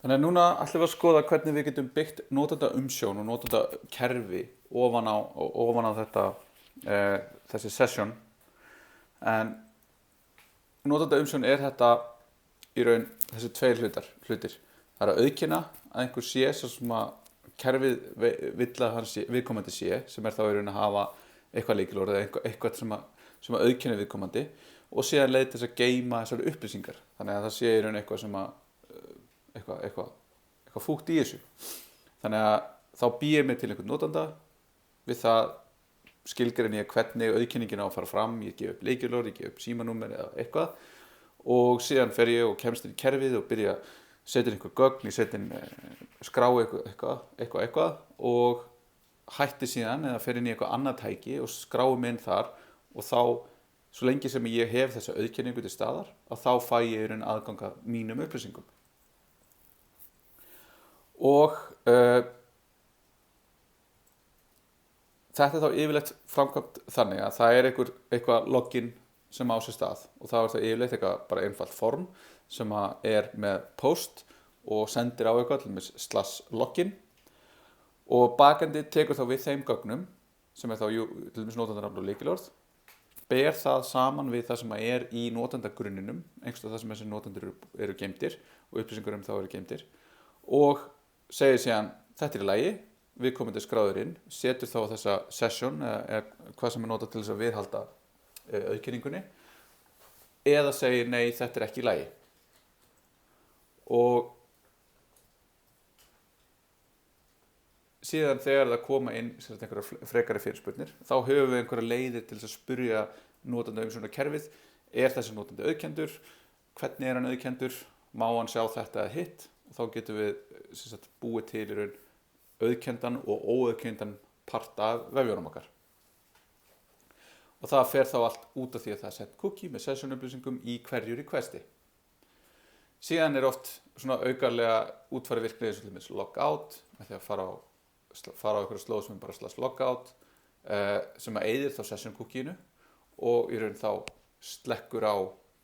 Þannig að núna ætlum við að skoða hvernig við getum byggt notendaumsjón og notendakerfi ofan á þetta, þessi session. En notendaumsjón þetta í raun þessi tveir hlutir. Það að auðkenna að einhver sé svo sem að kerfið vill að viðkomandi sé, sem þá í raun að hafa eitthvað lykilorð eða eitthvað sem að auðkenna viðkomandi, og síðan leið til þess að geyma þessar upplýsingar. Þannig að það sé í raun eitthvað sem að eitthvað fúkt í þessu. Þannig að þá bý ég mig til einhvern notanda, við það skilgreini ég hvernig auðkenningin á að fara fram, ég gef upp lykilorð, ég gef upp símanúmer eða eitthvað, og síðan fer ég og kemst inn í kerfið og byrja að setja inn einhver gögn, ég setja inn skrá eitthvað og hætti síðan eða fer inn í eitthvað annað tæki og skráum inn þar, og þá svo lengi sem ég hef þessa auðkenningu til staðar, að þá fæ ég í raun aðgang að mínum upplýsingum. Og þetta þá yfirleitt framkvæmt þannig að það eitthvað login sem á sér stað, og þá það yfirleitt eitthvað bara einfalt form sem með post og sendir á eitthvað til dæmis /login, og bakandi tekur þá við þeim gögnum sem þá til dæmis notandanafn og lykilorð, ber það saman við það sem í notandagrunninum, einhverstað það sem þessi notendur eru geymdir og upplýsingar þá eru geymdir, og segir síðan þetta í lagi, viðkomandi skráður inn, setur þá þessa session eða hvað sem notað til þess að viðhalda auðkenningunni, eða segir nei, þetta ekki í lagi. Og síðan þegar það koma inn einhverjar frekari fyrirspurnir, þá höfum við einhverja leiðir til þess að spyrja notandaumsjónarkerfið, þessi notandi auðkendur, hvernig hann auðkendur, má hann sjá þetta eða hitt, og þá getum við búið til í raun auðkendan og óauðkendan part af vefjónum okkar. Og það fer þá allt út af því að það sett cookie með session-upplýsingum í hverju requesti. Síðan oft svona aukarlega útfæri virkni eins og logout, með því að fara á einhverju slóð sem bara /logout, sem eyðir þá session cookienu og í raun þá slekkur á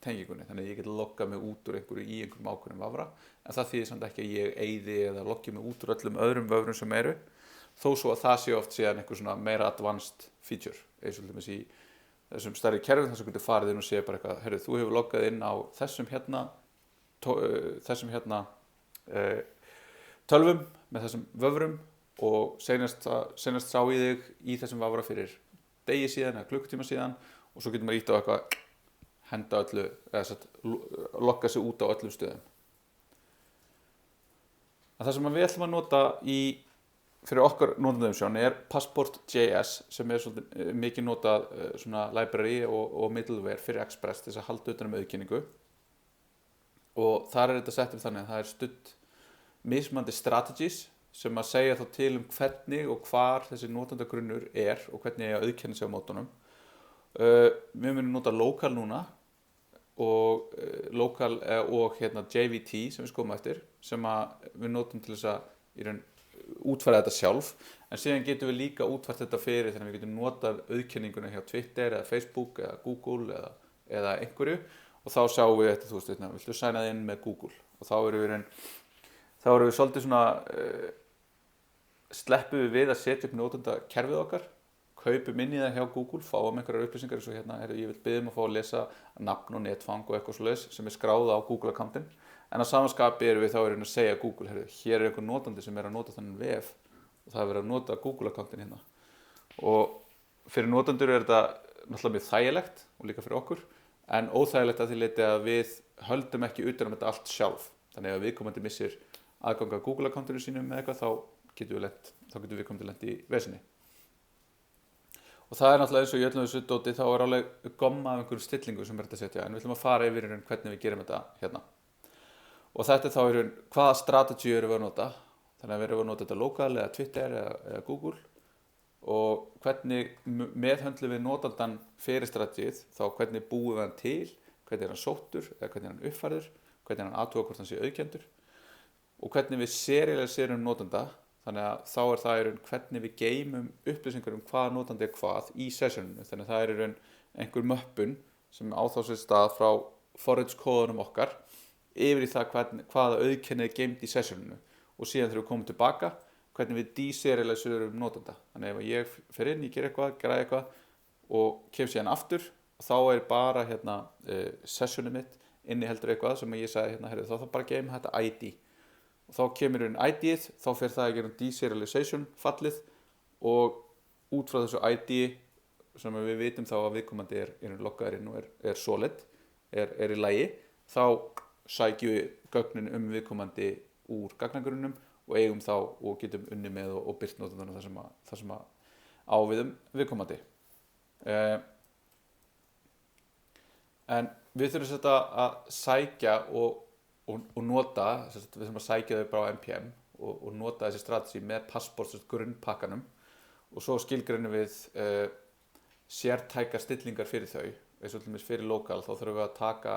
tengingunni. Þannig að ég get loggað mig út úr einhverju í einhverjum ákveðnum vafra, en það þýðir samt ekki að ég eyði eða loggi mig út úr öllum öðrum vöfrum sem þó svo að það sé oft síðan einhver svona meira advanced feature, eins og til dæmis í þessum stærri kerfum, þar sem getur farið inn og sé bara eitthvað, heyrðu, þú hefur loggað inn á þessum tölvum með þessum vöfrum, og seinast sá ég þig í þessum vafra fyrir degi síðan eða klukkutíma síðan, og svo getur maður ítt á eitthvað, henda öllu, eða logga sig út á öllum stöðum. Það sem við ætlum að nota fyrir okkar notendaumsjón Passport.js, sem svolítið mikið notað svona library og middleware fyrir Express til þess að halda utan auðkenningu. Og þar þetta sett upp þannig að það studd mismunandi strategies sem að segja þá til hvernig og hvar þessi notendagrunnur og hvernig ég auðkenna sig á mótunum. Við munum nota local núna, og local og JVT sem við skoðum eftir, sem við notum til þess að í raun útfæra þetta sjálf, en síðan getum við líka útfært þetta fyrir, þannig að við getum notað auðkenninguna hjá Twitter eða Facebook eða Google eða einhverju, og þá sjáum við þetta, viltu sæna inn með Google, og þá erum við svolítið svona sleppum við að setja upp notendakerfið okkar, kaupum inn í það hjá Google, fáum einhverjar upplýsingar eins og ég vil biðja að fá að lesa nafn og netfang og eitthvað svoleiðis sem skráð á Google-akkantinn, en að samanskapi erum við þá að segja Google, hér einhver notandi sem að nota þennan vef, og það verið að nota Google-akkantinn hérna. Og fyrir notendur þetta náttúrulega mjög þægilegt, og líka fyrir okkur, en óþægilegt að því leyti að við höldum ekki utan þetta allt sjálf, þannig að viðkomandi missir aðgang að Google-akkantinu sínum með eitthvað, þá getum við komið lent í vesinni. Og það náttúrulega eins og í öllum þessu dóti, þá alveg gomma af einhverjum stillingu sem þetta að setja, en við ætlum að fara yfir hvernig við gerum þetta hérna. Og þetta þá hvaða strategy við að nota, þannig að við erum að nota þetta local eða Twitter eða Google, og hvernig meðhöndlum við notandan fyrir strategið, þá hvernig búum við hann til, hvernig hann sóttur eða hvernig hann uppfærður, hvernig hann athuga hvort hann sé auðkendur, og hvernig við serialiserum notanda, þannig að þá það hvernig við geymum upplýsingar hvað notandi hvað í sessioninu. Þannig að það einhver möppun sem á þá sér stað frá forritskóðunum okkar, yfir í það hvaða auðkenni er geymt í sessioninu og síðan þegar við komum tilbaka hvernig við deserialiserum notanda. Þannig ef ég fer inn, ég ger eitthvað, græði eitthvað og kem síðan aftur og þá er bara sessionið mitt inniheldur eitthvað sem ég sagði heyrðu, þá þarf bara að geyma þetta ID og þá kemur ID-ið, þá fer það að gera deserialization fallið og út frá þessu ID sem við vitum þá að viðkomandi er loggaður inn og er solid, er í lagi, þá sækjum við gögnin viðkomandi úr gagnagrunnum og eigum þá og getum unni með og birt notandanum það sem á við viðkomandi. En við þurfum þetta að sækja og nota, við þurfum að sækja þau bara á NPM og nota þessi strategi með passport grunnpakkanum og svo skilgreinum við sértækar stillingar fyrir þau, eins og til dæmis fyrir lokal, þá þurfum við að taka,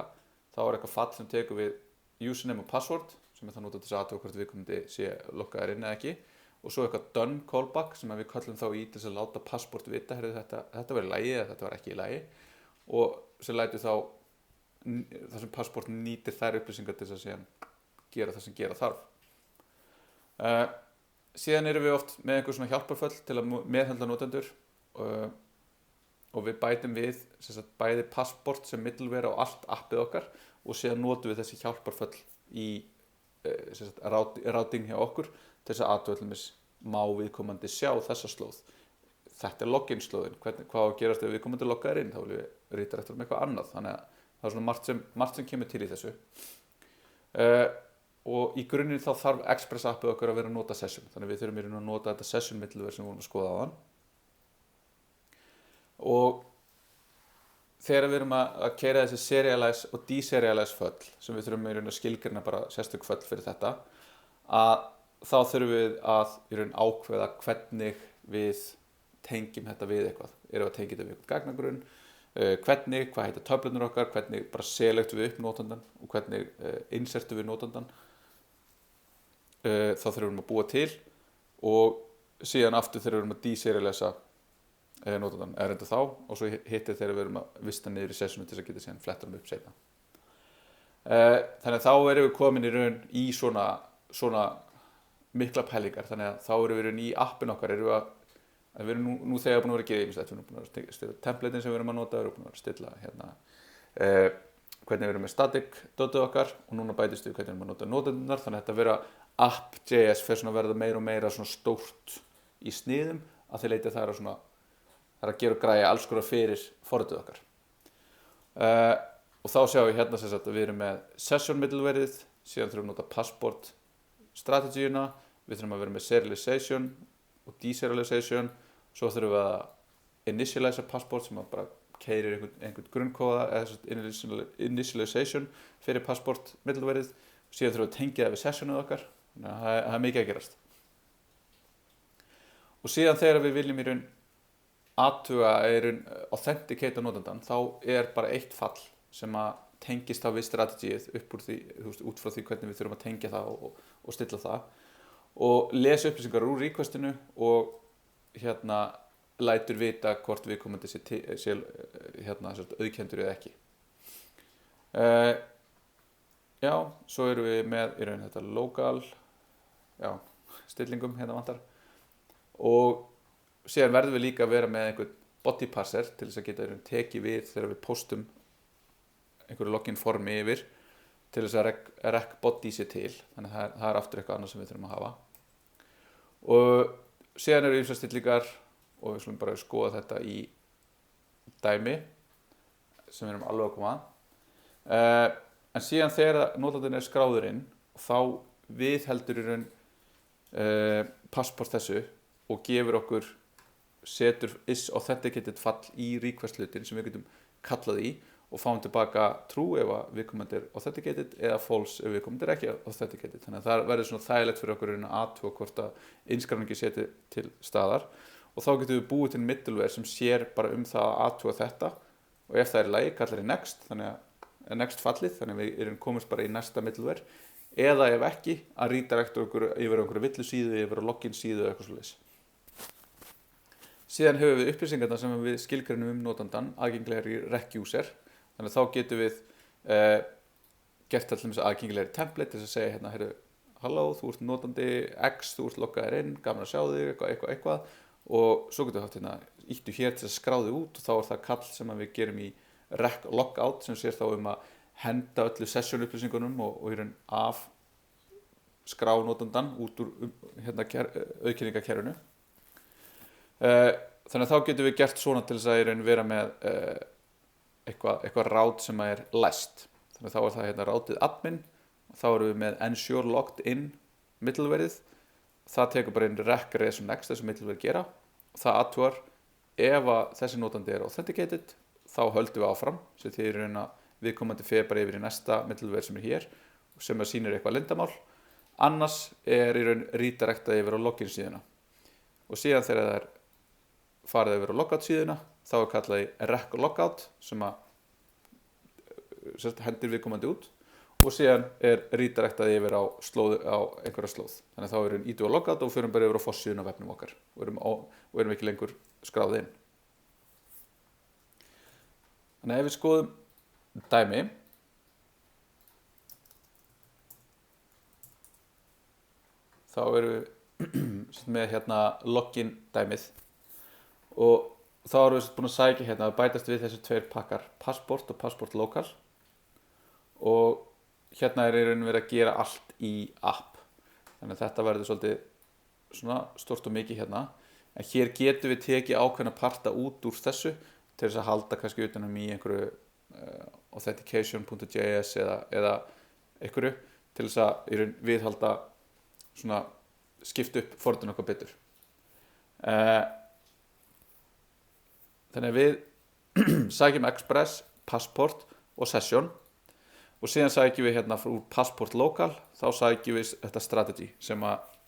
þá er eitthvað fall sem tekur við username og password, sem er það notað til þess að athuga hvort viðkomandi sé loggaður inn eða ekki, og svo eitthvað done callback sem við köllum þá í til þess að láta passport vita, þetta var í lagi eða þetta var ekki í lagi, og sem lætur þá, þar sem passport nýtir þær upplýsingar til þess að gera það sem gera þarf. Síðan erum við oft með einhver svona hjálparföll til að meðhöndla notendur og við bætum við bæði passport sem middleware á allt appið okkar og síðan notum við þessi hjálparföll í routing hjá okkur til þess að athuga má viðkomandi sjá þessa slóð. Þetta er login slóðin, hvað að gerast ef viðkomandi loggaður inn, þá viljum við rita eftir eitthvað annað, þannig að það er svona margt sem kemur til í þessu. Og í grunninn þá þarf Express appið okkar að vera að nota session, þannig við þurfum að nota þetta session middleware sem við vorum að skoða áðan. Og þegar við erum að keyra þessi serialize og deserialize föll sem við þurfum að skilgreina bara sérstök föll fyrir þetta, að þá þurfum við að ákveða hvernig við tengjum þetta við eitthvað. Erum við að tengja þetta við gagnagrunn, hvernig, hvað heita töflurnar okkar, hvernig bara selektum við upp notandan og hvernig insertum við notandan. Þá þurfum við að búa til og síðan aftur þegar við erum að deserialisa notandan reynda þá og svo hittir þegar við erum að vista niður í sessionu til þess að geta síðan fletta upp seinna. Þannig að þá erum við komin í raun í svona mikla pælingar, þannig að þá erum við raun í appin okkar, við erum nú þegar búin að vera að gera ýmislegt, við erum búin að stilla templatein sem við erum að nota, við erum búin að stilla hvernig við erum með static dotið okkar og núna bætist við hvernig við erum að nota notendunar, þannig að þetta vera app.js fer svona að verða meira og meira svona stórt í sniðum að því leyti það er að gera og græja alls konar fyrir forritið okkar. Og þá sjáum við hérna að við erum með session middlewareið, síðan þurfum við að nota passport strategíuna, við þurfum að vera með serialization og deserialization, svo þurfum við að initialize passport sem að bara keyrir einhvern grunnkóða eða initialization fyrir passport middlewareið, síðan þurfum við að tengja það við sessionuð okkar, þannig að það er mikið að gerast. Og síðan þegar við viljum í raun athuga authenticate notandan, þá er bara eitt fall sem að tengist þá við strategíið út frá því hvernig við þurfum að tengja það og stilla það og lesa upplýsingar úr requestinu og lætur vita hvort viðkomandi sé auðkenndur eða ekki. Svo erum við með í raun þetta local stillingum vantar og síðan verðum við líka að vera með einhvern body parser til þess að geta tekið við þegar við postum einhverju login formi yfir til þess að rec body sé til, þannig að það er aftur eitthvað annað sem við þurfum að hafa. Og síðan eru ýmsar stillingar og við skulum bara skoða þetta í dæmi sem við erum alveg að koma að. En síðan þegar notandinn er skráður inn, þá viðheldur í raun passport þessu og gefur okkur setur is authenticated fall í request hlutin sem við getum kallað í og fáum tilbaka true ef viðkomandi er authenticated eða false ef viðkomandi er ekki authenticated. Þannig að það verður svona þægilegt fyrir okkur að athuga hvort að innskráningi sé til staðar og þá getum við búið til middleware sem sér bara það að athuga þetta og ef það er í lagi kallar í next, þannig að next fallið, þannig að við erum komist bara í næsta middleware eða ef ekki að redirect okkur yfir einhverju villusíðu, yfir login síðu eða eitthvað svoleiðis. Síðan höfum við upplýsingarna sem við skilgreinum notandan aðgengilegar í rec user, þannig að þá getum við gert til dæmis aðgengilegri template til þess að segja hérna, heyrðu, halló, þú ert notandi X, þú ert loggaðir inn, gaman að sjá þig, eitthvað og svo getur við haft hérna, ýttu hér til að skrá þig út og þá er það kall sem við gerum í rec logout sem sér þá að henda öllu session upplýsingunum og í raun af skrá notandan út úr hérna, auðkenningakerfinu. Þannig að þá getum við gert svona til þess að í raun vera með eitthvað ráð sem læst. Þannig að þá það hérna rátið admin og þá erum við með ensure logged in middlewareið. Það tekur bara inn rec reason next þessu middleware gera og það athugar ef að þessi notandi authenticated þá höldum við áfram sem því í raun að viðkomandi fer bara yfir í næsta middleware sem hér sem sýnir eitthvað leyndarmál. Annars í raun redirectað yfir á login síðuna og síðan þegar það farið yfir á logout síðuna þá kallað í rec logout sem hendir viðkomandi út og síðan redirectað yfir á einhverja slóð. Þannig að þá erum ídu á logout og fyrir bara yfir á fossíðun á vefnum okkar og erum ekki lengur skráð inn. Þannig að ef við skoðum dæmi þá erum við með hérna login dæmið og þá erum við búin að sækja hérna að bætast við þessi tveir pakkar passport og passport local og hérna í raun verið að gera allt í app. Þannig að þetta verður svolítið svona stórt og mikið hérna en hér getum við tekið ákveðna parta út úr þessu til þess að halda kannski utanum í einhverju authentication.js eða einhverju til þess að í raun viðhalda svona skipta upp forritun okkar betur. Þannig að við sækjum Express, Passport og Session og síðan sækjum við hérna úr Passport Local þá sækjum við þetta Strategy sem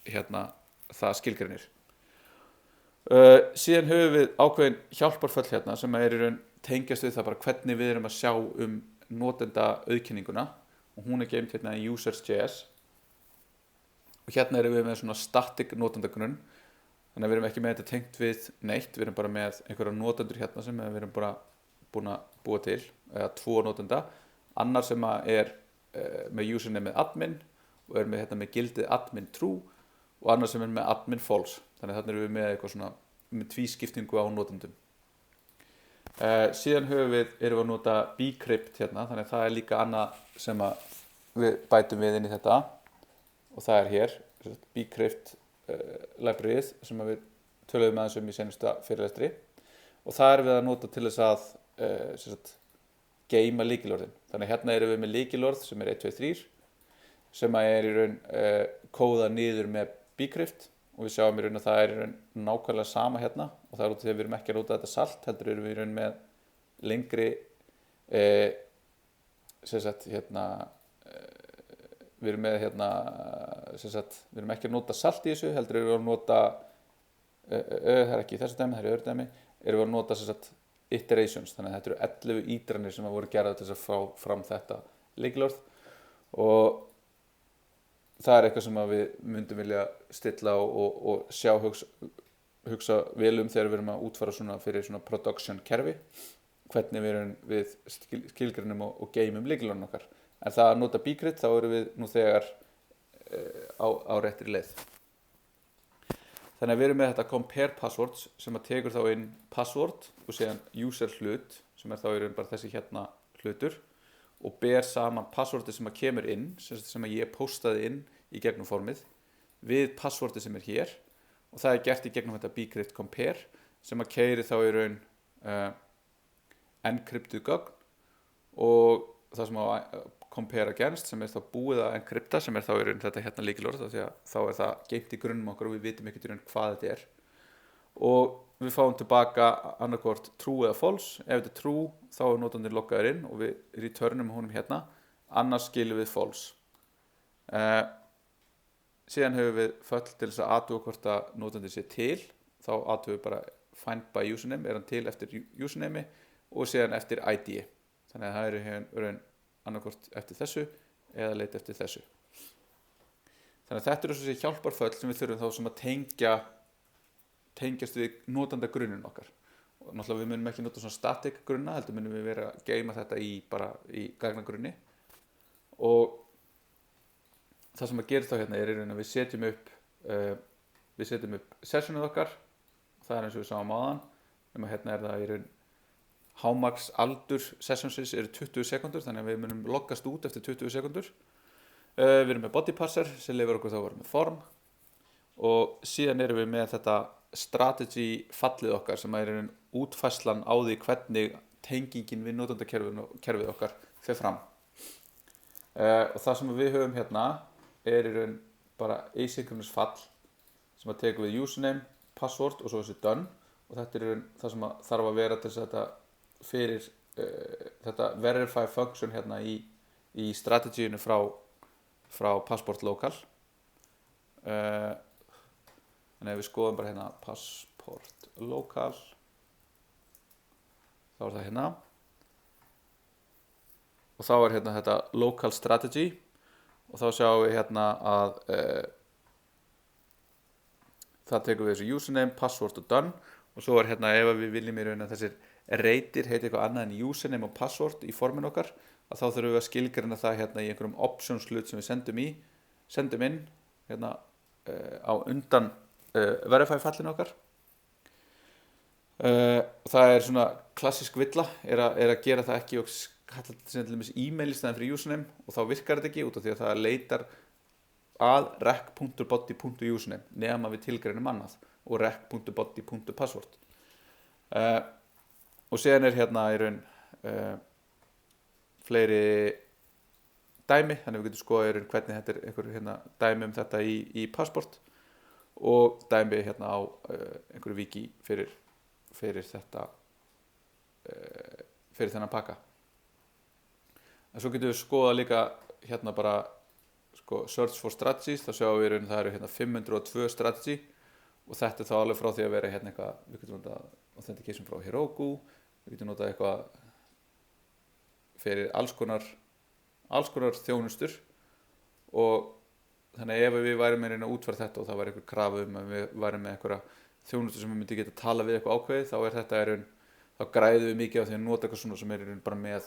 hérna það skilgreinir. Síðan höfum við ákveðin hjálparföll hérna sem í raun tengjast við það bara hvernig við erum að sjá notenda auðkenninguna og hún geymt hérna í users.js og hérna erum við með svona static notendagrunn þannig að við erum ekki með þetta tengt við neitt, við erum bara með einhverja notendur hérna sem við erum bara búin að búa til eða 2 notenda, annar sem með username admin og með hérna með gildið admin true og annar sem með admin false þannig að þarna erum við með eitthvað svona með tvískiptingu á notendum. Síðan erum við að nota bcrypt hérna þannig að það líka annað sem við bætum við inn í þetta og það hér bcrypt libraryið sem við töluðum aðeins í seinustu fyrirlestri og það við að nota til þess að geyma lykilorðin. Þannig hérna erum við með lykilorð sem 1, 2, 3 sem í raun kóða niður með bcrypt og við sjáum í raun að það í raun nákvæmlega sama hérna og það út af því að við erum ekki að nota þetta salt heldur erum við í raun með lengri hérna við erum með hérna við erum ekki að nota salt í þessu heldur erum við að nota það ekki í þessu dæmi, það í öðru dæmi erum við að nota iterations þannig að þetta eru 11 ítranir sem voru gerðar til þess að fá fram þetta lykilorð og það eitthvað sem við myndum vilja stilla og sjá hugsa vel þegar við erum að útfara svona fyrir svona production kerfi hvernig við skilgreinum og geymum lykilorðin okkar. En það að nota bcrypt þá erum við nú þegar á réttri leið. Þannig að við erum með þetta compare passwords sem tekur þá inn password og síðan user hlut sem þá í raun bara þessi hérna hlutur og ber saman passwordi sem kemur inn sem ég postaði inn í gegnum formið við passwordi sem hér og það gert í gegnum þetta bcrypt compare sem keyrir þá í raun encryptuð gögn og það sem compare against sem þá búið að encrypta sem þá í raun þetta hérna lykilorð því að þá það geymt í grunnum okkar og við vitum ekkert í raun hvað þetta og við fáum tilbaka annarkvort true eða false. Ef þetta true þá notandinn loggaður inn og við returnum honum hérna, annars skilum við false. Síðan höfum við föll til þess að athuga hvort að notandinn sé til, þá athugum við bara find by username, hann til eftir username og síðan eftir ID. Þannig að það raun annarkvort eftir þessu eða leita eftir þessu. Þannig að þetta þessi hjálparföll sem við þurfum þá sem að tengjast við notandagrunninn okkar. Og náttúrulega við munum ekki nota svona static grunna, heldur munum við vera að geyma þetta bara í gagnagrunni og það sem að gera þá hérna er í raun að við setjum upp sessionuð okkar. Það eins og við sáum áðan, nema hérna það í raun hámarks aldur sessionsins eru 20 sekundur, þannig að við munum loggast út eftir 20 sekundur. Við erum með body parser sem leyfir okkur þá að vera með form, og síðan erum við með þetta strategy fallið okkar sem er í raun útfærslan á því hvernig tengingin við notendakerfið okkar fer fram. Og það sem við höfum hérna er í raun bara asynchronous fall sem að teka við username, password og svo þessi done, og þetta er í raun það sem að þarf að vera til þess að þetta fyrir þetta verify function hérna í strategíinu frá passport local. Þannig að við skoðum bara hérna passport local, þá er það hérna, og þá er hérna þetta local strategy, og þá sjáum við hérna að það tekur við þessu username, password og done, og svo er hérna ef við viljum í raun að þessir reytir heiti eitthvað annað en username og password í forminu okkar, að þá þurfum við að skilgreina það hérna í einhverjum options hlut sem við sendum inn hérna á undan verify fallinu okkar. Og það er svona klassísk villa er að gera það ekki og kalla þetta sem til dæmis e-mail í staðinn fyrir username, og þá virkar þetta ekki út af því að það leitar að rec.body.username nema við tilgreinum annað og rec.body.password. Og síðan er hérna í raun fleiri dæmi, þannig við getum skoðað í raun hvernig þetta er einhver hérna dæmi þetta í passport, og dæmi hérna á einhverju wiki fyrir þetta fyrir þennan pakka. En svo getum við skoðað líka hérna bara search for strategies, þá sjáum við í raun það eru hérna 502 strategy, og þetta er þá alveg frá því að vera hérna eitthvað, við getum notað authentication frá Heroku, við getum notað eitthvað fyrir alls konar þjónustur, og þannig ef við værum með að útfæra þetta og það var einhver krafa að við værum með einhverja þjónustur sem við myndum geta að tala við eitthvað ákveðið, þá er þetta þá græðum við mikið á því að nota eitthvað svona sem er bara með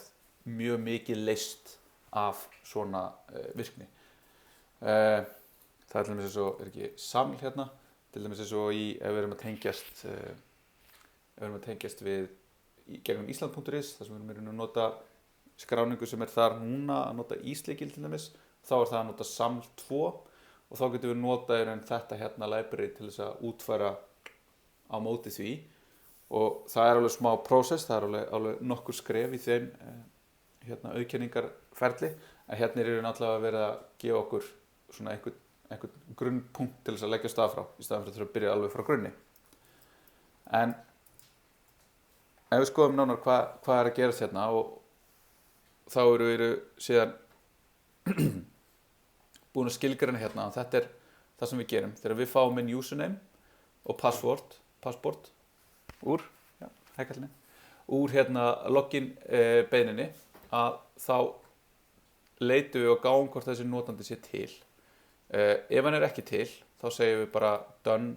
mjög mikið list af svona virkni. Það er til dæmis eins og, er ekki saml hérna, til dæmis eins og ef við erum að tengjast við gegnum Ísland.is, þar sem við erum að nota skráningu sem er þar núna að nota íslykil til dæmis, þá er það að nota saml 2, og þá getum við notað þetta hérna library til þess að útfæra á móti því, og það er alveg smá process, það er alveg nokkur skref í þeim hérna auðkenningarferli, en hérna er náttúrulega að vera að gefa okkur svona einhvern grunnpunkt til þess að leggja stað frá, í staðan fyrir að byrja alveg frá grunni. En ef við skoðum nánar hvað er að gerast hérna, og þá eru við síðan búin að skilgreina hérna, og þetta er það sem við gerum þegar við fáum inn username og passport úr hérna login beiðninni, að þá leitum við og gáum hvort þessi notandi sé til. Ef hann er ekki til, þá segjum við bara done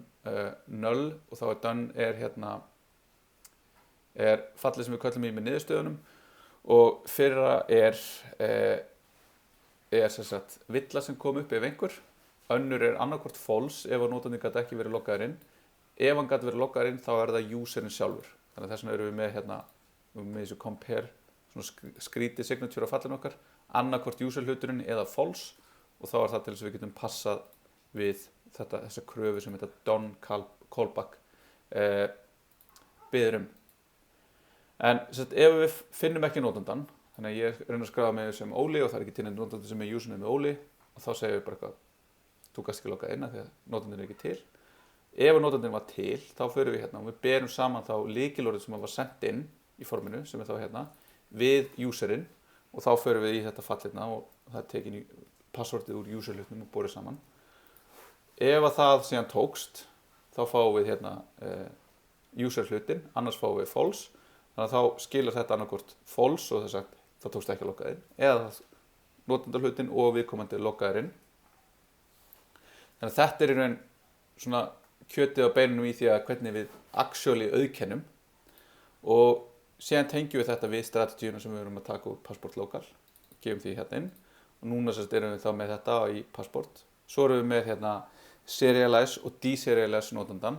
null, og þá done hérna er fallið sem við köllum í með niðurstöðunum, og fyrra er sem sagt villa sem kom upp ef einhver, önnur er annarkvort false ef notandi gat ekki verið loggaður inn, ef hann gat verið loggaður inn þá er það userinn sjálfur, þannig að þess vegna erum við með hérna með þessu compare, svona skrítið signature á fallinu okkar, annarkvort user hluturinn eða false, og þá er það til þess að við getum passað við þessa kröfu sem þetta done callback biður um. En ef við finnum ekki notandan, þannig að ég reyna að skráða með sem Óli og það er ekki til notandi sem er username með Óli, og þá segjum við bara eitthvað, þú gast ekki loggað inn af því að notandinn er ekki til. Ef notandinn var til, þá förum við hérna og við berum saman þá lykilorðið sem var sendt inn í forminu, sem er þá hérna, við userinn, og þá förum við í þetta fall hérna og það er tekin í passwordið úr userhlutnum og borið saman. Ef það síðan tókst, þá fáum við hérna userhlutin, annars fáum við false, þannig að þá skilar þetta annarkvort false og þess að það tókst ekki að logga inn, eða notendahlutin og viðkomandi loggaður inn. Þannig að þetta er í raun svona kjötið á beinunum í því að hvernig við actually auðkennum, og síðan tengjum við þetta við strategíuna sem við erum að taka úr passport local, gefum því hérna inn, og núna erum við þá með þetta í passport. Svo erum við með hérna serialize og deserialize notandan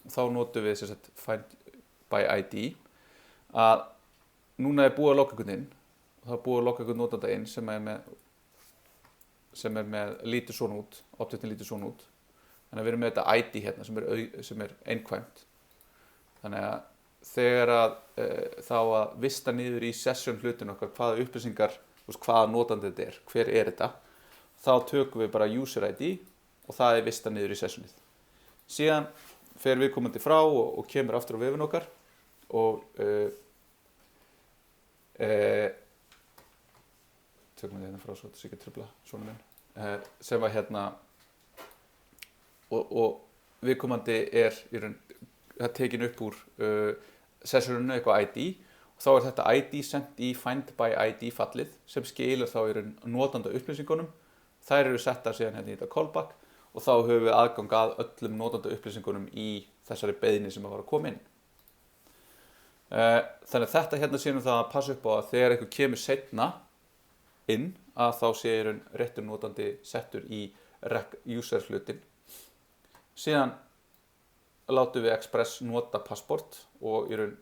og þá notum við find by ID að núna búið að logga einhvern inn og það búið að logga einhvern notanda inn sem er með lítur svona út, objektin lítur svona út. Þannig að við erum með þetta ID hérna sem er einkvæmt. Þannig að þegar þá að vista niður í session hlutin okkar hvaða upplýsingar, hvaða notandi þetta er, hver er þetta, þá tökum við bara user ID og það er vista niður í sessionið. Síðan fer viðkomandi frá og kemur aftur á vefinn okkar og tökum við hérna frá svo þetta sé ekki trufla svona minn sem var hérna og viðkomandi er í raun tekin upp úr sessioninu eitthvað ID og þá er þetta ID sendt í find by ID fallið sem skilur þá í raun notanda upplýsingunum. Þær eru settar síðan hérna í þetta callback og þá höfum við aðgang að öllum notanda upplýsingunum í þessari beiðni sem var að koma inn. Þannig að þetta hérna séum það að passa upp á að þegar eitthvað kemur seinna inn að þá sé í raun réttur notandi settur í user hlutin. Síðan látum við Express nota passport og í raun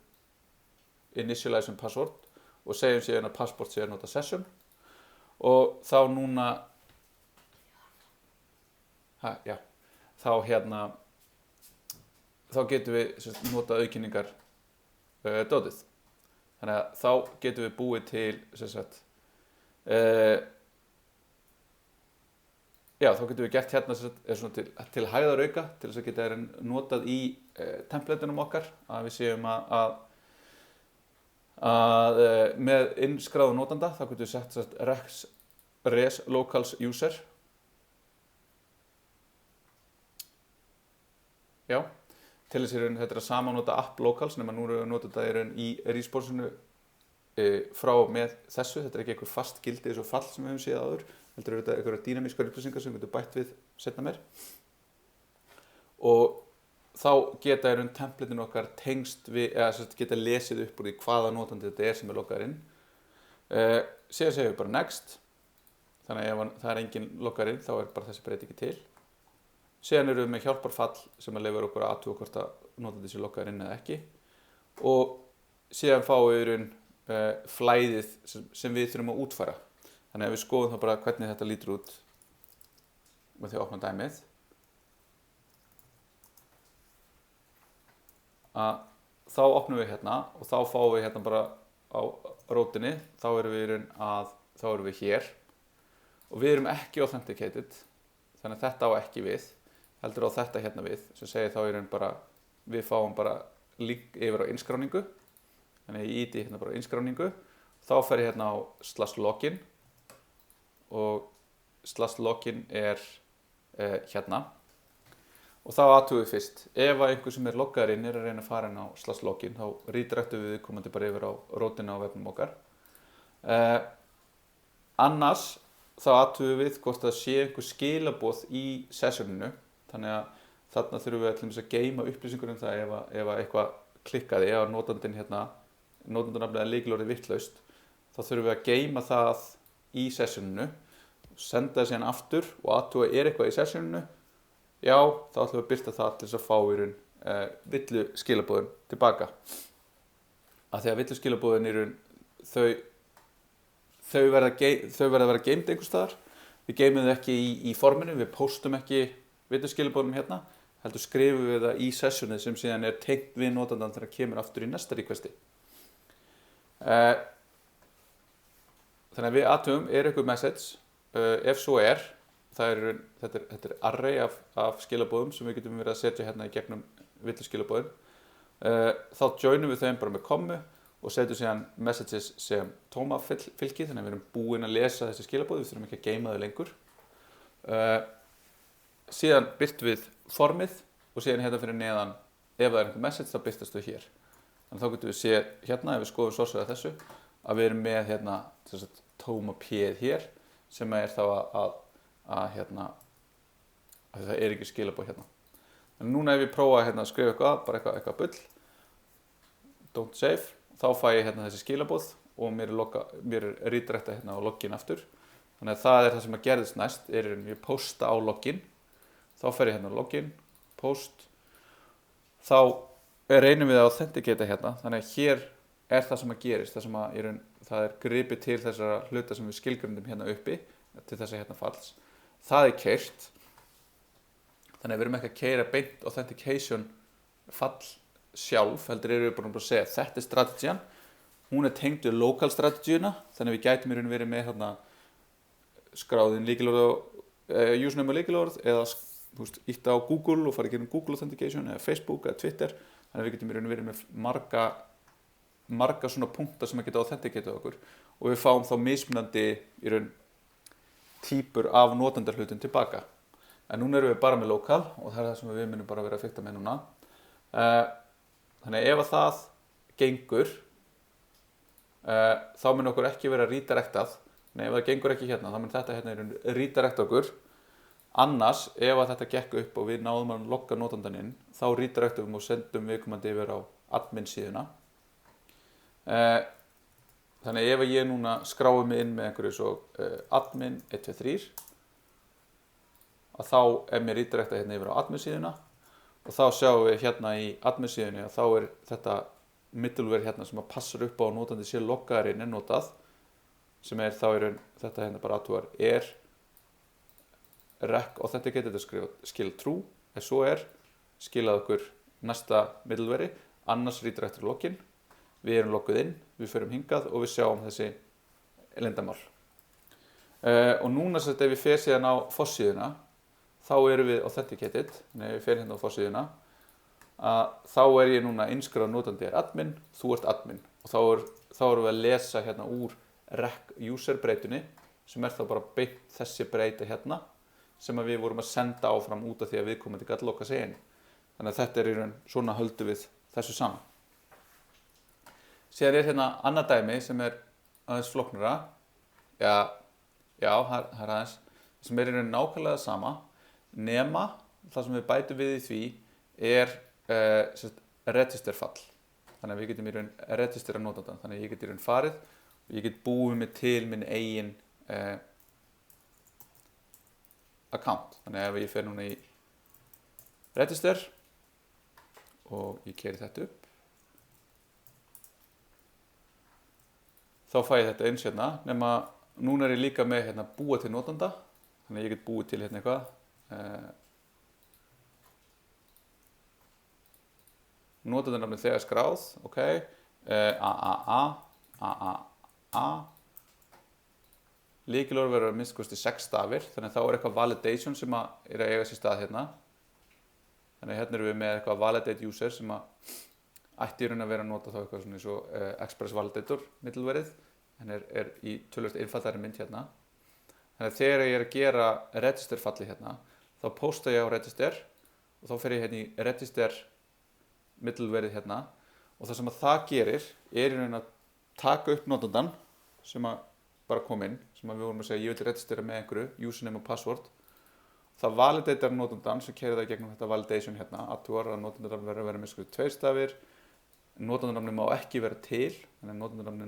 initialize password og segjum síðan að passport sé að nota session og þá núna þá getum við nota auðkynningar dótið. Þannig að þá getum við búið til þá getum við gert hérna til hægðarauka til þess að geta notað í templatunum okkar að við séum að með innskráðu notanda þá getum við sett res locals user til þess að þetta er að samanota app locals nema nú erum við að nota þetta í responsinu frá með þessu. Þetta er ekki einhver fast gildi eins og fall sem við höfum séð áður, heldur þetta einhverja dýnamískar upplýsingar sem við getum bætt við seinna meir. Og þá geta templatin okkar tengst við, eða geta lesið upp úr því hvaða notandi þetta er sem er loggaður inn. Síðan segjum við bara next, þannig að ef það er engin loggaður inn þá er bara þessi breytingi til. Síðan erum við með hjálparfall sem að leyfir okkur að athuga hvort að notandi sé loggaður inn eða ekki. Og síðan fáum við flæðið sem við þurfum að útfæra. Þannig að við skoðum þá bara hvernig þetta lítur út með því að opna dæmið. Þá opnum við hérna og þá fáum við hérna bara á rótinni, þá erum við hér og við erum ekki authenticated, þannig að þetta á ekki við, heldur á þetta hérna við, sem segir þá bara, við fáum bara link yfir á innskráningu. Þannig að ég íti hérna bara innskráningu, þá fer ég hérna á /login og /login er hérna og þá athugum við fyrst, ef einhver sem er loggaður inn er að reyna að fara inn á /login þá redirectum við komandi bara yfir á rótina á vefnum okkar. Annars þá athugum við hvort það sé einhver skilaboð í sessioninu, þannig að þarna þurfum við að geyma upplýsingur um það ef eitthvað klikkaði, ef notandinn notandanafnið er lykilorðið vitlaust, þá þurfum við að geyma það í sessioninu, senda það síðan aftur og athuga er eitthvað í sessioninu, já, þá ætlum við að birta það til þess að fá villu skilaboðin tilbaka. Af því að villu skilaboðin þau verða að vera geymd einhvers staðar. Við geymum þau ekki í forminu, við póstum ekki villu skilaboðinum hérna, heldur skrifum við það í sessionið sem síðan er tengt við notandann þegar kemur aftur í næsta requesti. Þannig að við athugum, er eitthvað message, ef svo er, þetta er array af skilaboðum sem við getum verið að setja hérna í gegnum villu skilaboðin, þá joinum við þeim bara með kommu og setjum síðan messages sem tóma fylki, þannig að við erum búin að lesa þessi skilaboð, við þurfum ekki að geyma þau lengur. Síðan birtum við formið og síðan hérna fyrir neðan, ef það er einhver message þá birtast þau hér. Þannig þá getum við séð hérna, ef við skoðum sourceið af þessu, að við erum með hérna tóma p-ið hér sem er þá að það er ekki skilaboð hérna. En núna ef ég prófa að skrifa eitthvað, bara eitthvað bull, don't save, þá fæ ég hérna þessi skilaboð og mér er redirectað hérna á login aftur. Þannig að það það sem að gerðist næst, ég posta á login, þá fer ég hérna á login, post, þá reynum við að authenticata hérna, þannig að hér það sem að gerist, það sem að það gripið til þessara hluta sem við skilgrindum hérna uppi, til þess að hérna falls. Það keyrt, þannig að við erum ekki að keyra beint authentication fall sjálf, heldur við bara að segja þetta strategían, hún tengd við local strategíuna, þannig að við gætum verið með hérna skráðin lykilorð og username og lykilorð, eða ítta á Google og fara í gegnum Google Authentication eða Facebook eða Twitter, þannig að við getum verið með marga svona punktar sem að geta authenticatað okkur og við fáum þá mismunandi típur af notendarhlutum tilbaka. En núna erum við bara með local og það það sem við munum bara vera að fikta með núna. Þannig að ef að það gengur, þá mun okkur ekki vera redirectað. Nei, ef það gengur ekki hérna, þá mun þetta hérna redirecta okkur. Annars, ef að þetta gekk upp og við náðum að logga notandan inn, þá redirectum við og sendum viðkomandi yfir á admin síðuna. Þannig ef ég núna skrái mig inn með einhverju svo admin 123, að þá mér redirecta hérna yfir á admin síðuna og þá sjáum við hérna í admin síðunni að þá þetta middleware hérna sem að passar upp á að notandi sé loggaður inn notað, sem þá þetta hérna bara aðtúar rec authenticated skil true, ef svo skilað okkur næsta middleware, annars redirectur login, við erum logguð inn, við förum hingað og við sjáum þessi leyndarmál. Og núna ef við fer síðan á forsíðuna, þá erum við authenticated, þannig ef við fer hérna á forsíðuna, þá ég núna innskráð notandi admin, þú ert admin og þá erum við að lesa hérna úr rec user breytunni, sem þá bara beint þessi breyta hérna, sem við vorum að senda áfram út af því að viðkomandi gat loka sig inn. Þannig að þetta svona höldum við þessu saman. Síðan hérna annað dæmi sem aðeins flóknara, já, það aðeins, sem nákvæmlega sama, nema það sem við bætum við í því registerfall. Þannig að við getum registera notandann, þannig að ég get farið og ég get búið mig til minn eigin account. Þannig að ef ég fer núna í register og ég keyri þetta upp, þá fæ ég þetta eins hérna, nema núna ég líka með hérna búa til notanda, þannig að ég get búið til hérna eitthvað. Notandanafnið þegar skráð, ok, AAA, lykilorð verður að minnsta kosti 6 stafir, þannig að þá eitthvað validation sem að eiga sér stað hérna. Þannig að hérna erum við með eitthvað validate user sem að ætti að vera að nota þá eitthvað svona eins og Express Validator middlewareið, en í tölvöld einfaldari mynd hérna. Þannig að þegar ég að gera register falli hérna, þá posta ég á register og þá fer ég hérna í register middlewareið hérna og það sem að það gerir í raun að taka upp notandann sem að bara kom inn, sem að við vorum að segja ég vil registera með einhverju, username og password. Það validatar notandann sem keyrir það gegnum þetta validation hérna, aðtúar að notandann verður að vera með 2 stafir, notandann má ekki vera til, þannig að notandann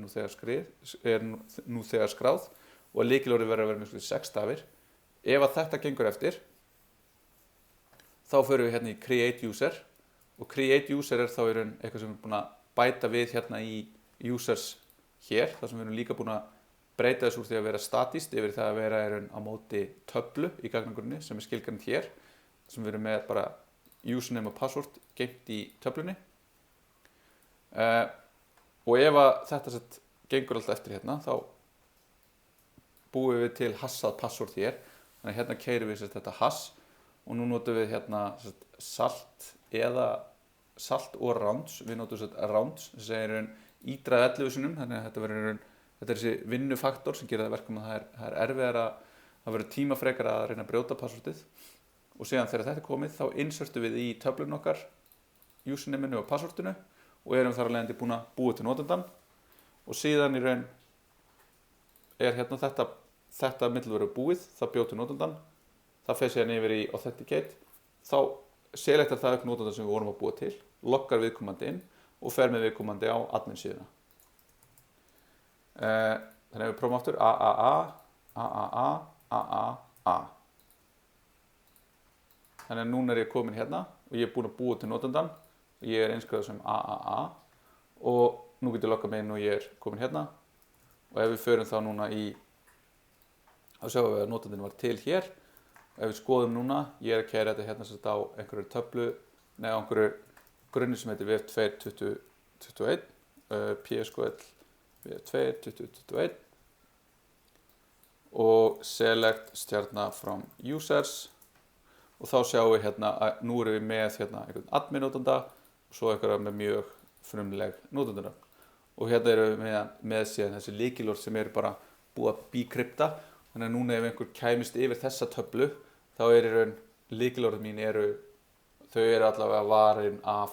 nú þegar skráð og lykilorðið verður að vera með 6 stafir. Ef að þetta gengur eftir, þá förum við hérna í create user og create user þá eitthvað sem við erum búin að bæta við hérna í users hér, þar sem við erum líka búin að breyta þessu úr því að vera statíst yfir það að vera á móti töflu í gagnagrunni sem skilgreind hér, sem við erum með bara username og password geymt í töflunni. Og ef að þetta gengur alltaf eftir hérna, þá búum við til hassað password hér, þannig að hérna keyrum við þetta hass og nú notum við hérna salt og rounds, við notum rounds sem segir ídrað 11 sinnum, þannig að þetta þessi vinnufaktor sem gerir það verkum að það erfiðara, það verður tímafrekar að reyna að brjóta passwordið og síðan þegar þetta komið þá insertum við í töflun okkar usernameinu og passwordinu og erum þar að leiðandi búin að búa til notandann og síðan í raun hérna þetta middleware búið, það bjóð til notandann, það fer síðan yfir í authenticate, þá selectar það upp notandann sem við vorum að búa til, loggar viðkomandi inn og fer með viðkomandi á admin síðuna. Þannig að við prófum aftur AAA, AAA. Þannig að núna ég komin hérna og ég búinn að búa til notandann og ég einskráður sem AAA og nú getur ég loggað mig inn og ég komin hérna og ef við förum þá núna þá sjáum við að notandinn var til hér og ef við skoðum núna, ég að keyra þetta hérna á einhverju töflu, á einhverju grunni sem heitir VF2 2021, PSQL VF2 2021 og select stjarna from users og þá sjáum við hérna að nú erum við með hérna einhvern admin notanda og svo einhverja með mjög frumleg notandunum og hérna erum við með síðan þessi lykilorð sem eru bara búið að bíkrypta þannig að núna ef einhver kæmist yfir þessa töflu þá lykilorðin mín þau eru allavega varin af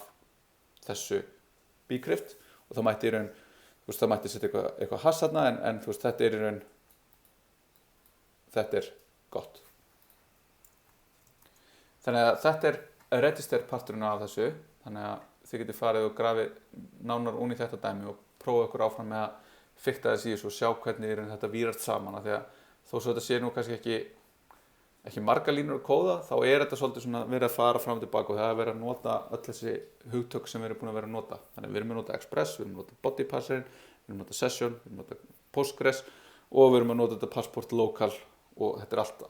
þessu bíkrypt og þá mætti það mætti setja eitthvað hass þarna en þetta gott. Þannig að þetta register parturinn af þessu þannig að þið getið farið og grafið nánar onni í þetta dæmi og prófa ykkur áfram með að fikta þessi í þessu og sjá hvernig þetta vírast saman af því að þó svo þetta sé nú kannski ekki margar línur að kóða þá þetta svolítið svona verið að fara fram og tilbaka og það verið að nota öll þessi hugtök sem við erum búin að vera að nota. Þannig að við erum að nota Express, við erum að nota Body Passerinn, við erum að nota Session, við erum að nota Postgres og við erum að nota þetta Passport Local og þetta allt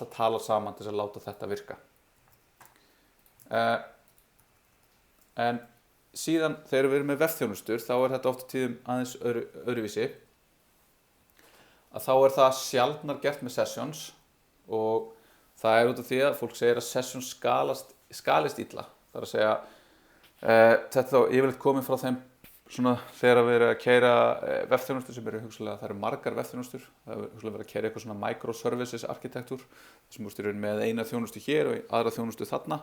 að tala saman til þess að láta þetta virka. En síðan þegar við erum með vefþjónustur þá þetta oft tíðum aðeins öðruvísi að þá það sjaldnar gert með sessions og það út af því að fólk segir að sessions skalist illa. Það að segja þetta þá yfirleitt komið frá þeim svona þegar við erum að keyra vefþjónustur sem hugsanlega það eru margar vefþjónustur. Það hugsanlega verið að keyra eitthvað svona microservices arkitektúr sem með eina þjónustu hér og aðra þjónustu þarna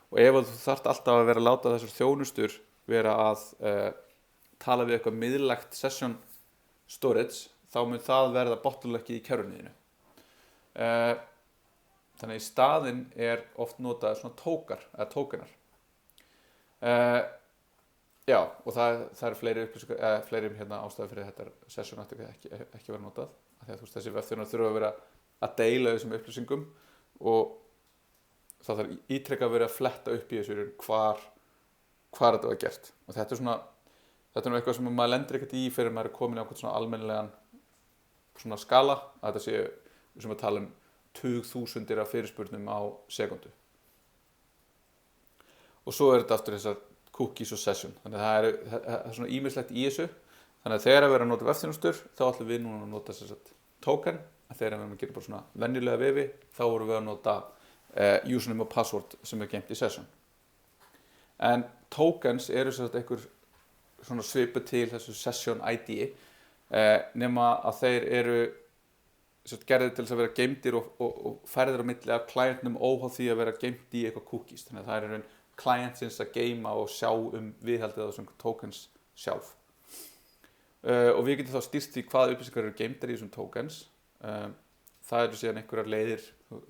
og ef þú þarft alltaf að vera að láta þessar þjónustur vera að tala við eitthvað miðlægt session storage þá mun það verða bottleneckið í kerfinu. Þannig að í staðinn oft notað svona tókenar. Já, og það fleiri upplýsingar, fleiri ástæður fyrir þetta session ætti ekki vera notað. Af því að þessi vefþjónar þurfa að vera að deila þessum upplýsingum og það þarf ítrekað að vera að fletta upp í þessu hvar þetta var gert. Og þetta er nú eitthvað sem maður lendir ekkert í fyrir maður komin á einhvern svona almennilegan svona skala að þetta sé við sem að tala tugþúsundir af fyrirspurnum á sekundu. Og svo þetta aftur þessar cookies og session. Þannig að það er svona ýmislegt í þessu. Þannig að þegar við erum að nota vefþjónustur þá ætlum við núna að nota token. Þegar við erum að gera bara svona venjulega vefi þá vorum við að nota username og password sem geymt í session. En tokens eru einhver svona svipu til þessu session ID nema að þeir eru gerðir til þess að vera geymdir og færðir á milli af klientnum óháð því að vera geymt í eitthvað cookies. Þannig að það er klientsins að geyma og sjá viðhaldið á þessum tokens sjálf. Og við getum þá stýrt því hvað upplýsingar eru geymdar í þessum tokens. Það eru síðan einhverjar leiðir,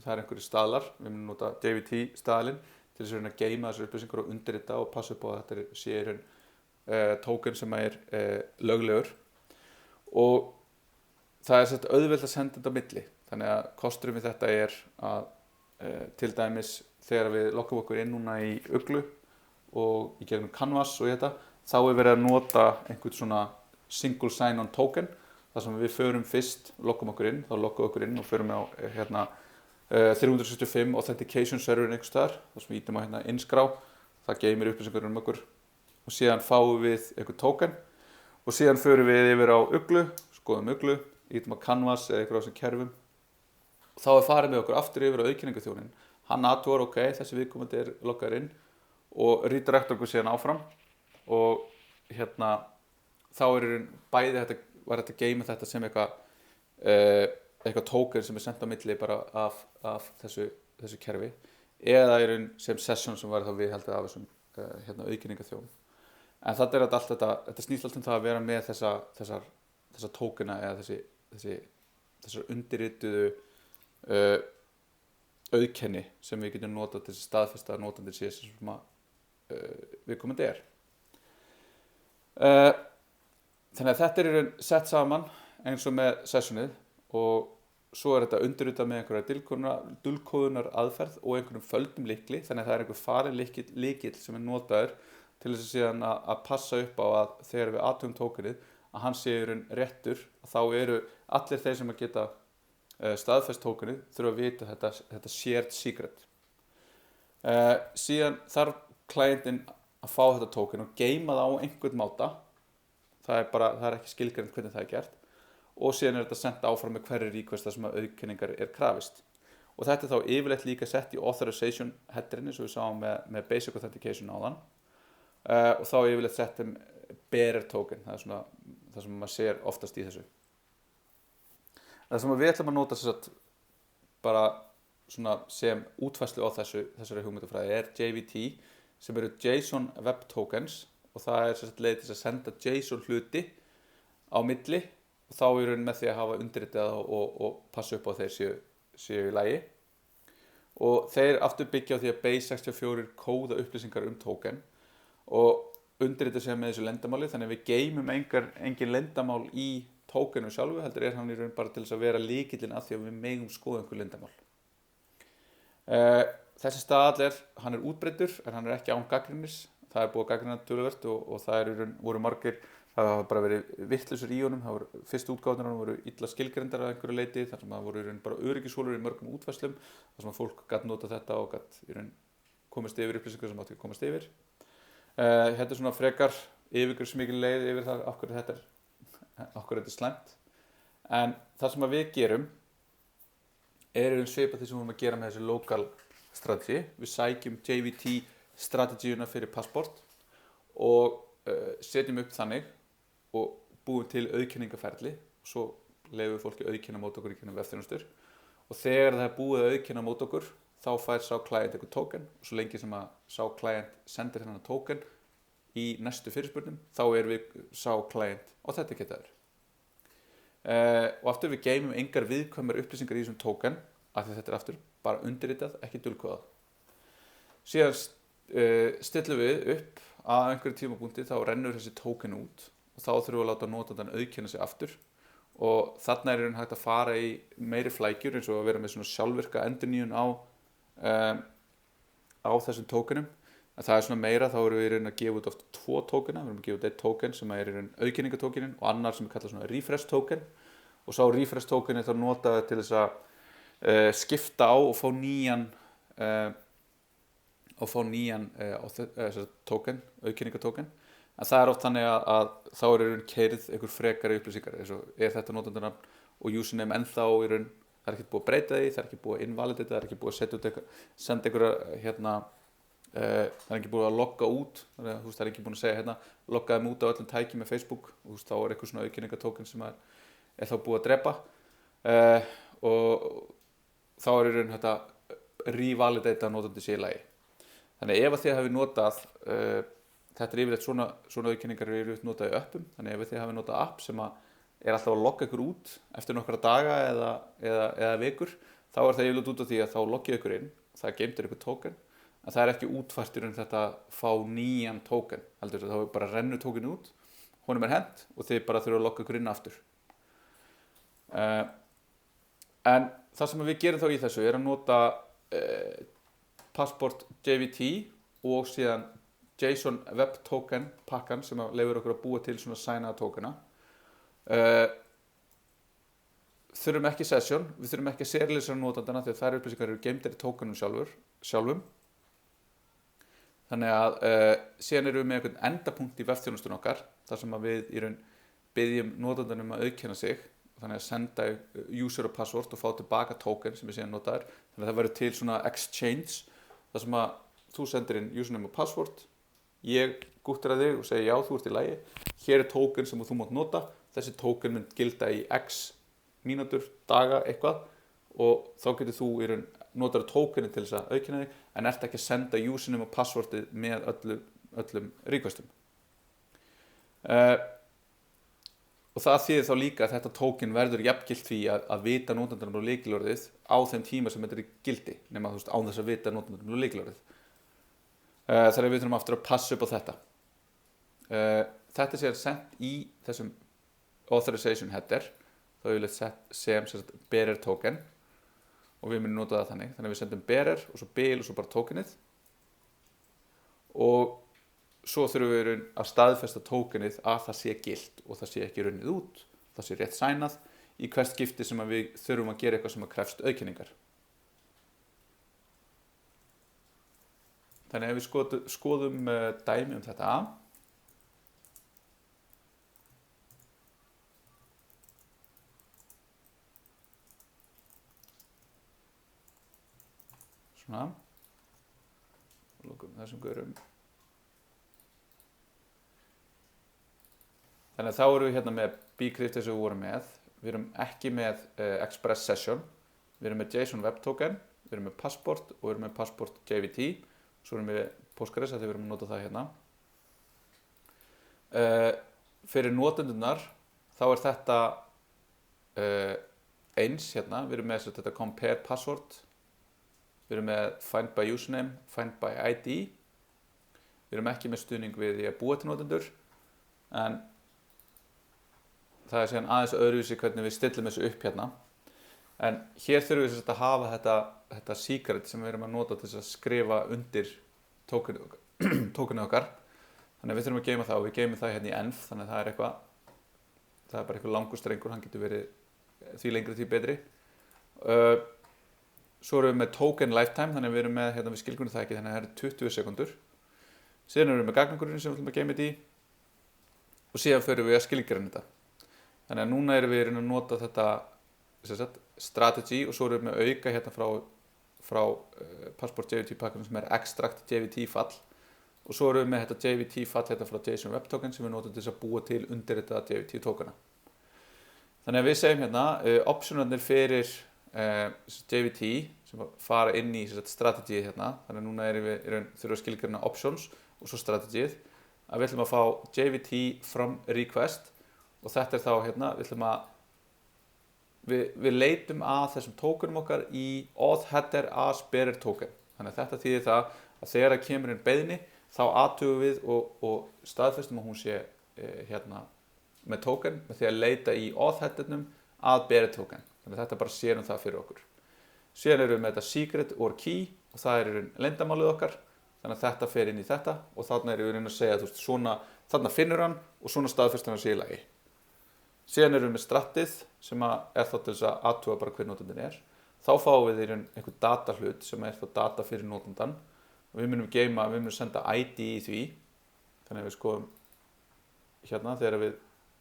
það einhverjir staðlar. Við munum nota JWT staðlinn til þess að geyma þessar upplýsingar og undirrita og passa upp á að þetta sé token sem löglegur. Og það er auðvelt að senda þetta á milli. Þannig að kosturinn við þetta að til dæmis þegar við loggum okkur inn núna í Uglu og í gegnum Canvas og þetta, þá verið að nota einhvern svona single sign-on token þar sem við förum fyrst, loggum okkur inn, þá loggum við okkur inn og förum á 365 authentication serverin einhvers staðar, þar sem við ítum á innskrá, það geymir upplýsingar okkur og síðan fáum við einhvern token og síðan förum við yfir á Uglu, skoðum Uglu, ítum á Canvas eða einhver á þessum kerfum og þá farið með okkur aftur yfir á auðkenningaþjónin. Hann athugar, þessi viðkomandi loggaður inn og redirectar okkur síðan áfram og þá bæði var þetta geyma þetta sem eitthvað token sem sendt á milli bara af þessu kerfi eða sem session sem var þá viðhaldið af þessum auðkenningaþjón. En þetta snýst allt það að vera með þessa tokena eða þessar undirrituðu auðkenni sem við getum notað til staðfesta að notandi sé sem viðkomandi Þannig að þetta sett saman eins og með sessionið og svo þetta undirritað með einhverja dulkóðunar aðferð og einhverjum földum lykli, þannig að það einhver falin lykill sem notaður til þess að síðan að passa upp á að þegar við athugum tókenið að hann sé réttur, þá eru allir þeir sem að geta staðfest tókenið þurfa að vita þetta shared secret. Síðan þarf klientinn að fá þetta tóken og geyma það á einhvern máta, það er ekki skilgreint hvernig það er gert, og síðan þetta sendt áfram með hverju requesta sem að auðkenningar krafist. Og þetta þá yfirleitt líka sett í authorization headerinn, eins og við sáum með basic authentication áðan, og þá yfirleitt sett bearer token, það svona það sem maður sér oftast í þessu. Það sem við ætlum að nota bara svona sem útfærslu á þessari hugmyndafræði JWT, sem eru JSON Web Tokens, og það leið til að senda JSON hluti á milli, og þá með því að hafa undirritað og passa upp á þeir séu í lagi. Og þeir aftur byggja á því að Base64 kóða upplýsingar token og undirrita sig með þessu lendamáli, þannig að við geymum engin lendamál í tókenu sjálfu, heldur hann í raun bara til þess að vera lykillinn að því að við megum skoða einhver lendamál. Þessi staðall hann útbreiddur, en hann ekki án gagnrýnis. Það búið að gagnrýna töluvert og það voru margir, það hafa bara verið vittlausur í honum. Það voru fyrstu útgáfurnar voru illa skilgreindar að einhverju leyti, þar sem það voru bara öryggishólur í mörgum útfærslum, þar sem fólk gat nota þetta og gat komist yfir upplýsingar sem átti að komast yfir. Þetta svona frekar yfirgripsmikil leið yfir það af hverju þetta er slæmt. En það sem við gerum svipað því sem við erum að gera með þessi local strategy. Við sækjum JWT strategíuna fyrir passport og setjum upp þannig og búum til auðkenningaferli, og svo leyfum við fólki auðkenna mót okkur í kynna vefþjónustur, og þegar það er búið að auðkenna mót okkur þá fær sá client einhver token, og svo lengi sem að sá client sendir hennar token í næstu fyrirspurnum, þá við sá client og þetta getaður. Og aftur við geymum engar viðkvæmar upplýsingar í þessum token, af því þetta er aftur bara undirritað, ekki dulkóðað. Síðan stillum við upp að einhverju tímapunkti, þá rennur þessi token út og þá þurfum við að láta notandann auðkenna sig aftur, og þarna hægt að fara í meiri flækjur, eins og að vera með svona sjálfvirka endurnýjun á þessum tokenum. En það svona meira, þá erum við að gefa út oft 2 tokena. Við erum að gefa út eitt token sem auðkenningatókenin og annar sem kallað svona refresh token, og sá refresh tokenin þá notaði til þess að skipta á og fá nýjan token, auðkenningatóken. En það oft þannig að þá keyrð einhver frekari upplýsingar, eins og þetta notandanafn og username ennþá það ekki búið að breyta því, það ekki búið að invalidata, það ekki búið að senda einhverja það ekki búið að logga út, það ekki búið að segja loggaði út á öllum tækjum með Facebook, og þá einhver svona auðkenningatóken sem þá búið að drepa, og þá þetta revalidata notandi sé í lagi. Þannig ef þið hafi notað þetta yfirleitt svona auðkenningar yfirleitt notað í appum, þannig ef þið hafi notað app sem alltaf að logga ykkur út eftir nokkra daga eða vikur, þá það yfirleitt út af því að þá loggið ykkur inn, það geymdir ykkur token, en það ekki útfært þetta að fá nýjan token, heldur þá bara rennur token út, honum hent og þið bara þurfa að logga ykkur inn aftur. En það sem við gerum þá í þessu að nota passport JWT og síðan JSON Web Token pakkan sem leyfir okkur að búa til svona sænaða tokena. Þurfum ekki session, við þurfum ekki að serialisa notandana því að þær upplýsingar geymdar í tokenum sjálfum. Þannig að síðan við með einhvern endapunkt í vefþjónustun okkar, þar sem við biðjum notandanum að auðkenna sig, þannig að senda user og password og fá tilbaka token sem við síðan notaður. Þannig að það verður til svona exchange, þar sem að þú sendir inn username og password, ég gúttir að þig og segir já, þú ert í lagi, hér token sem þú mátt nota, þessi token mun gilda í x mínútur, daga, eitthvað, og þá getur þú notar tokenin til þess að auðkenna þig, en ert ekki að senda username og passwordið með öllum requestum. Og það þýðir þá líka að þetta token verður jafngilt því að vita notandanum á lykilorðið á þeim tíma sem þetta í gildi, nema án þess að vita notandanum á lykilorðið. Þannig að við þurfum aftur að passa upp á þetta. Þetta sér sendt í þessum authorization header, þá þá yfirleitt sem bearer token og við munum nota það þannig að við sendum bearer og svo bil og svo bara tokenið og svo þurfum við að staðfesta tokenið að það sé gilt og það sé ekki runnið út, það sé rétt sænað í hvert skipti sem að við þurfum að gera eitthvað sem að krefst auðkenningar. Þannig ef við skoðum dæmi þetta svona og lókum þessum gaurum. Þannig að þá erum við hérna með Bcrypt eins og við vorum með. Við erum ekki með Express Session. Við erum með JSON Web Token, við erum með Passport og við erum með Passport JWT. Svo erum við Postgres að við erum að nota það hérna. Fyrir notendurnar þá þetta eins hérna. Við erum með þetta Compare Password. Við erum með Find by Username, Find by ID. Við erum ekki með stuðning við því að búa til notendur. En það síðan aðeins öðruvísi hvernig við stillum þessu upp hérna. En hér þurfum við að hafa þetta secret sem við erum að nota til að skrifa undir tokenið okkar. Þannig að við þurfum að geyma það og við geymum það hérna í env. Þannig að það er bara eitthvað langur strengur, hann getur verið því lengri því betri. Svo erum við með token lifetime, þannig að við erum með, hérna við skilgrunum það ekki, þannig að það er 20 sekundur. Síðan erum við með gagnagrunninn sem við ætlum að geyma þetta í og síðan förum við að skilgreina þetta. Þannig að núna erum við að nota þetta strategy og svo erum við með auka hérna frá Passport JWT pakkanum sem extract JWT fall og svo erum við með þetta JWT fall hérna frá JSON Web Token sem við notum til að búa til undir þetta JWT tokena. Þannig að við segjum hérna optionarnir fyrir JWT sem fara inn í strategy hérna. Þannig að núna þurfum við að skilgreina options og svo strategyð að við ætlum að fá JWT from request og þetta þá hérna, við leitum að þessum tokenum okkar í auth header as bearer token. Þannig að þetta þýðir það að þegar það kemur inn beiðni þá athugum við og staðfestum að hún sé hérna með token með því að leita í auth headernum að bearer token. Þannig að þetta bara sér það fyrir okkur. Síðan erum við með þetta secret or key og það leyndarmálið okkar. Þannig að þetta fer inn í þetta og þarna erum við að segja að svona, þarna finnur hann og svona staðfestur hann sé í lagi. Síðan erum við með stratið sem þá til þess að athuga bara hver notandinn er. Þá fáum við einhvern datahlut sem þá data fyrir notandann og við munum senda ID í því. Þannig að við skoðum hérna þegar við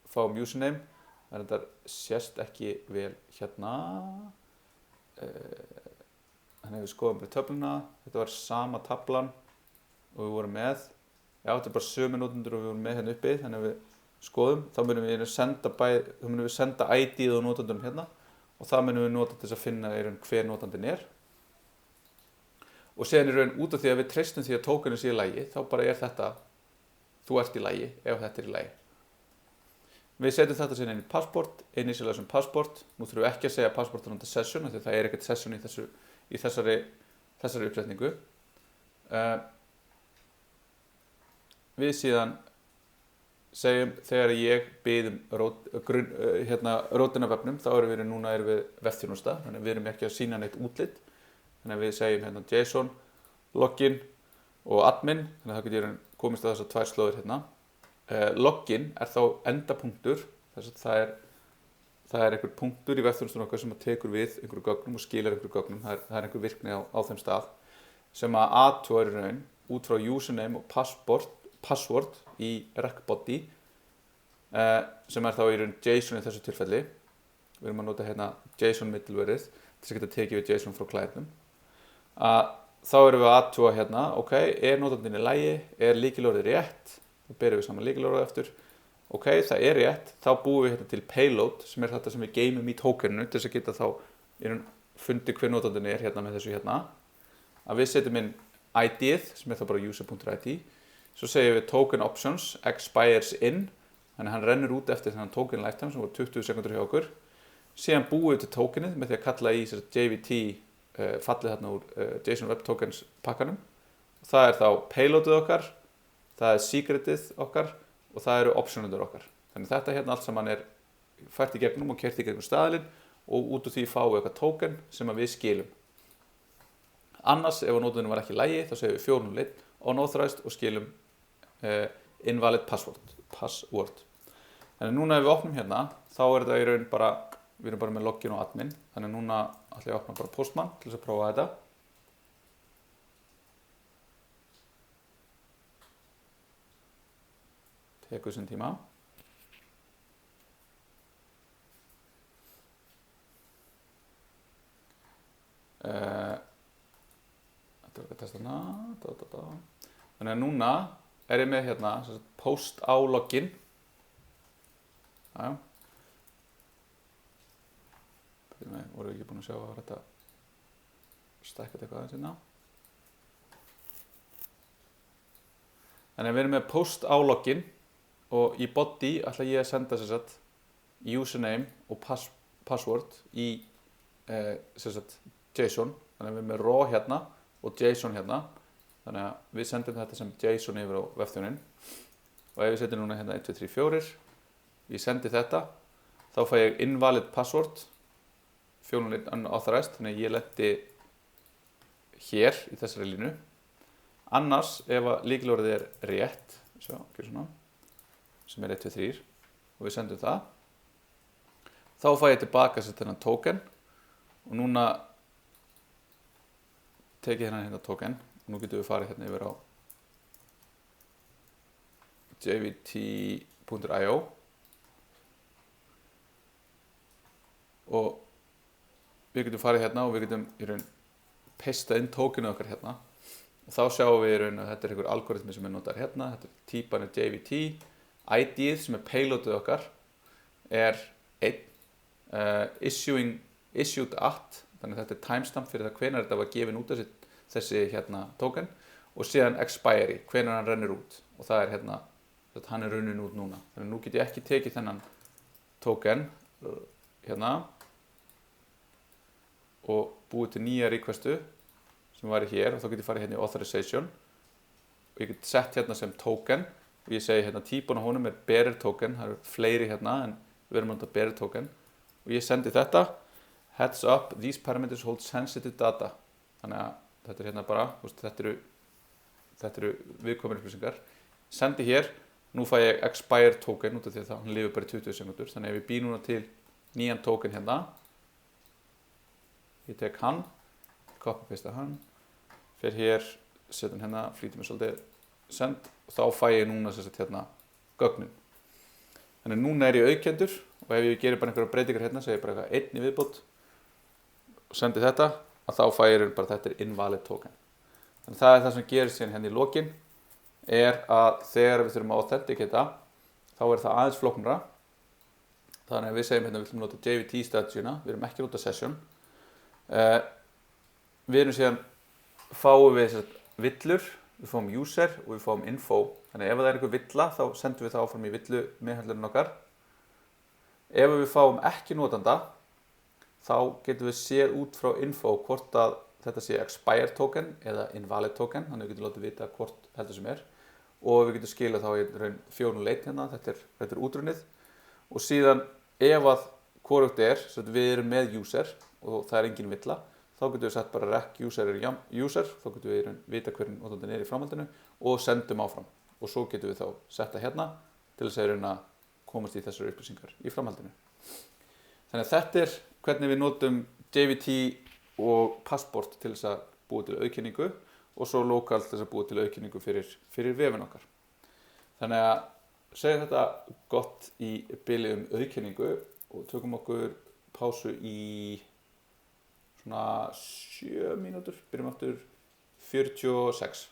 fáum username, þetta sést ekki vel hérna. Þannig að við skoðum bara töfluna, þetta var sama tablan og við vorum með. Já, þetta bara sömu notendur og við vorum með hérna uppi, þannig að við skoðum, þá munum við senda ID-ið á notandurum hérna og það munum við nota til þess að finna hver notandinn er. Og síðan út af því að við treystum því að tokenið sé í lagi, þá bara þetta, þú ert í lagi ef þetta í lagi. Við setjum þetta síðan inn í passport, initialize sem passport. Nú þurfum við ekki að segja passport on the session, því það ekkert session í þessari uppsetningu. Við síðan segjum þegar ég bið rótina vefnum, þá erum við vefþjónusta, þannig að við erum ekki að sýna neitt útlit. Þannig að við segjum hérna JSON, login og admin, þannig að það getur komist að þessar tvær slóðir hérna. Login þá endapunktur, þess að það einhver punktur í vefþjónustunum okkar sem tekur við einhverju gögnum og skilar einhverju gögnum, það einhver virkni á þeim stað, sem að athugar í raun út frá username og password í recbody sem þá í raun JSON í þessu tilfelli. Við erum að nota hérna JSON middlewareið til að geta tekið við JSON frá clientnum. Þá erum við að athuga hérna, ok, notandinn í lagi, lykilorðið rétt, þá berum við saman lykilorðið eftir. Ok, það rétt, þá búum við hérna til payload sem þetta sem við geymum í tokeninu til þess að geta þá fundið hver notandinn hérna með þessu hérna. Að við setjum inn ID-ið sem þá bara user.id. Svo segjum við token options expires in, þannig að hann rennur út eftir þennan token lifetime sem var 20 sekundur hjá okkur. Síðan búum við til tokenið með því að kalla í JWT fallið þarna úr JSON Web Tokens pakkanum. Það þá payloadið okkar, það secretið okkar og það eru optionundur okkar. Þannig þetta hérna allt saman fært í gegnum og kert í gegnum staðlinn og út úr því fáum við eitthvað token sem að við skilum. Annars, ef nótundin var ekki í lagi, þá segjum við 401 unauthorized og skilum invalid password. Þannig núna ef við opnum hérna, þá þetta í raun bara, við erum bara með login og admin. Þannig núna ætla ég að opna bara Postman til þess að prófa þetta. Tekur sinn tíma. Þetta er að testa hana. Þannig að núna er ég með hérna post á login. Voru ekki búin að sjá að þetta stækka eitthvað aðeins hérna. Þannig að við erum með post á login og í body ætla ég að senda username og password í JSON. Þannig að við erum með raw hérna og JSON hérna. Þannig að við sendum þetta sem JSON yfir á vefþjóninn. Og ef við setjum núna hérna 1, 2, 3, 4, ég sendi þetta, þá fæ ég invalid password, 401 unauthorized, þannig að ég lenti hér í þessari línu. Annars, ef að lykilorðið er rétt, svona, sem er 1, 2, 3, og við sendum það, þá fæ ég tilbaka þennan token og núna tek ég hérna token og nú getum við farið hérna yfir á jvt.io og við getum farið hérna og við getum í raun pestað inn tokenu okkar hérna og þá sjáum við í raun að þetta er einhver algoritmi sem er notaður hérna, þetta er típan er JVT, ID-ið sem er payloadið okkar er 1, issued at, þannig að þetta er timestamp fyrir það hvenær þetta var gefin út þessi hérna token og síðan expiry, hvenær hann rennur út og það er hérna, hann er runnin út núna, þannig að nú get ég ekki tekið þennan token hérna og búið til nýja requestu sem var hér og þá get ég farið hérna í authorization og ég get sett hérna sem token og ég segi hérna típan á honum er bearer token, það eru fleiri hérna en við erum að nota bearer token og ég sendi þetta heads up, these parameters hold sensitive data þannig að þetta er hérna bara, þetta eru viðkomandi upplýsingar sendi hér, nú fæ ég expire token út af því að hann lifir bara í 20 sekundur þannig að ef ég bý núna til nýjan token hérna ég tek hann copy-paste hann fer hér, setja hann hérna flýti mig svolítið, send og þá fæ ég núna hérna gögnin þannig að núna er ég auðkendur og ef ég gerir bara einhverja breytingar hérna segi ég bara eitthvað 1 í viðbót og sendi þetta að þá fæ ég bara þetta er invalid token þannig að það er það sem gerist hérna í lokin er að þegar við þurfum að authenticata þá er það aðeins flóknara þannig að við segjum hérna við ætlum að nota JVT strategy-na, við erum ekki að nota session við erum síðan fáum við villur, við fáum user og við fáum info þannig að ef það er einhver villa þá sendum við það áfram í villu meðhöndlunum okkar ef við fáum ekki notanda þá getum við séð út frá info hvort að þetta sé expired token eða invalid token þannig að við getum látið vita hvort heldur sem er og við getum skilað þá í raun 401 hérna, þetta er útrunnið og síðan ef að hvorugt er, við erum með user og það er engin villa þá getum við sett bara rec user er user þá getum við í raun vita hvernig notandinn er í framhaldinu og sendum áfram og svo getum við þá setta hérna til þess að raun að komast í þessar upplýsingar í framhaldinu þannig að þetta er hvernig við notum JVT og passport til þess að búa til auðkenningu og svo lokalt til þess að búa til auðkenningu fyrir vefinn okkar. Þannig að segja þetta gott í bili auðkenningu og tökum okkur pásu í svona 7 mínútur, byrjum aftur 46.